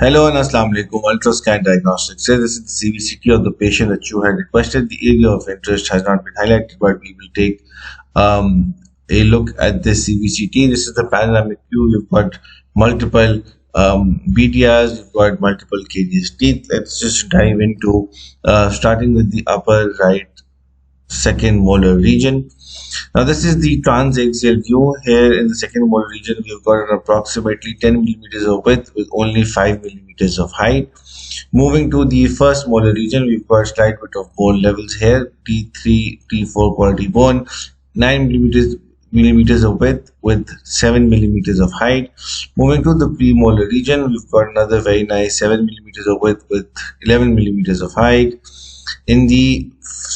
Hello and Assalamu alaikum. Ultrascan Diagnostics. So this is the CVCT of the patient that you had requested. The area of interest has not been highlighted, but we will take a look at this CVCT. This is the panoramic view. You've got multiple BDRs, you've got multiple KDS teeth. Let's just dive into starting with the upper right second molar region. Now this is the transaxial view. Here in the second molar region, we've got an approximately 10 millimeters of width with only 5 millimeters of height. Moving to the first molar region, we've got slight bit of bone levels here. T3, T4 quality bone, 9 millimeters of width with 7 millimeters of height. Moving to the premolar region, we've got another very nice 7 millimeters of width with 11 millimeters of height. In the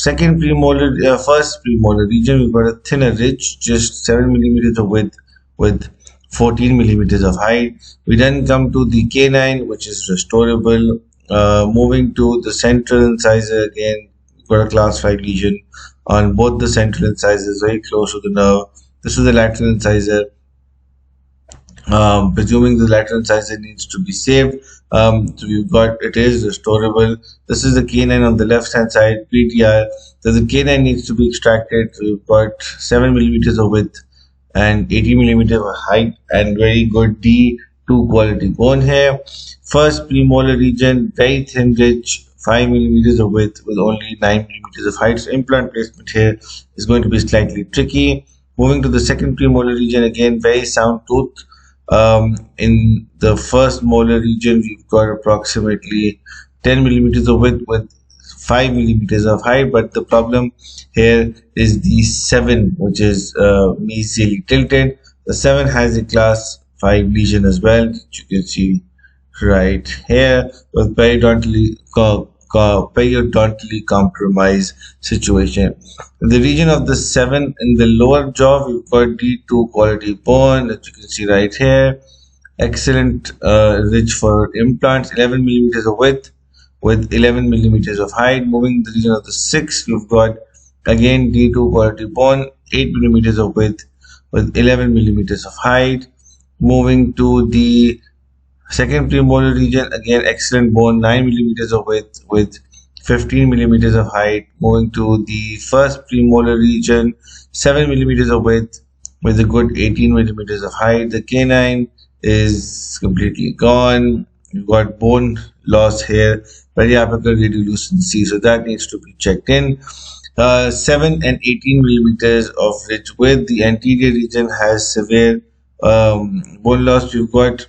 first premolar region, we've got a thinner ridge, just 7 millimeters of width with 14 millimeters of height. We then come to the canine, which is restorable. Moving to the central incisor, again, we've got a class 5 lesion on both the central incisors, very close to the nerve. This is the lateral incisor. Presuming the lateral incisor needs to be saved, so we've got it is restorable. This is the canine on the left hand side, PTR. So the canine needs to be extracted. So we've got 7 millimeters of width and 80 millimeters of height, and very good D2 quality bone here. First premolar region, very thin ridge, 5 millimeters of width with only 9 millimeters of height. So implant placement here is going to be slightly tricky. Moving to the second premolar region, again very sound tooth. In the first molar region, we've got approximately 10 millimeters of width with 5 millimeters of height, but the problem here is the 7, which is mesially tilted. The 7 has a class 5 lesion as well, which you can see right here, with periodontally compromised situation. In the region of the 7 in the lower jaw, we've got D2 quality bone, that you can see right here. Excellent ridge for implants, 11 millimeters of width with 11 millimeters of height. Moving to the region of the 6, we've got again D2 quality bone, 8 millimeters of width with 11 millimeters of height. Moving to the second premolar region, again excellent bone, 9 millimeters of width with 15 millimeters of height. Moving to the first premolar region, 7 millimeters of width with a good 18 millimeters of height. The canine is completely gone. You've got bone loss here, periapical radiolucency, so that needs to be checked in. 7 and 18 millimeters of ridge width. The anterior region has severe bone loss. You've got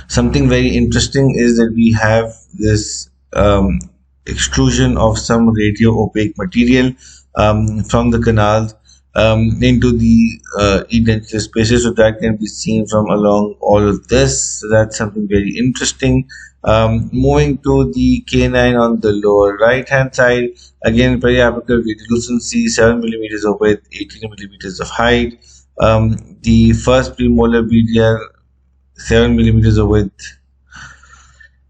something very interesting is that we have this extrusion of some radio opaque material from the canals into the edentulous spaces, so that can be seen from along all of this. So that's something very interesting. Moving to the canine on the lower right hand side, again periapical radiolucency, 7 millimeters of width, 18 millimeters of height. The first premolar BDR, 7 millimeters of width,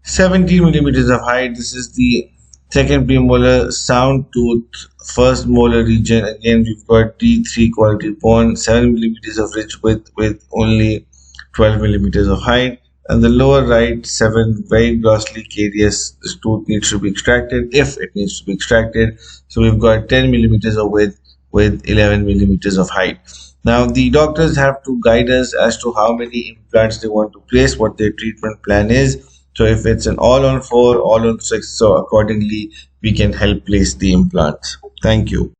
17 millimeters of height. This is the second premolar sound tooth, first molar region. Again, we've got D3 quality bone, 7 millimeters of ridge width with only 12 millimeters of height. And the lower right, 7, very grossly carious. This tooth needs to be extracted if it needs to be extracted. So we've got 10 millimeters of width with 11 millimeters of height. Now the doctors have to guide us as to how many implants they want to place, what their treatment plan is. So if it's an all on 4, all on 6, so accordingly we can help place the implants. Thank you.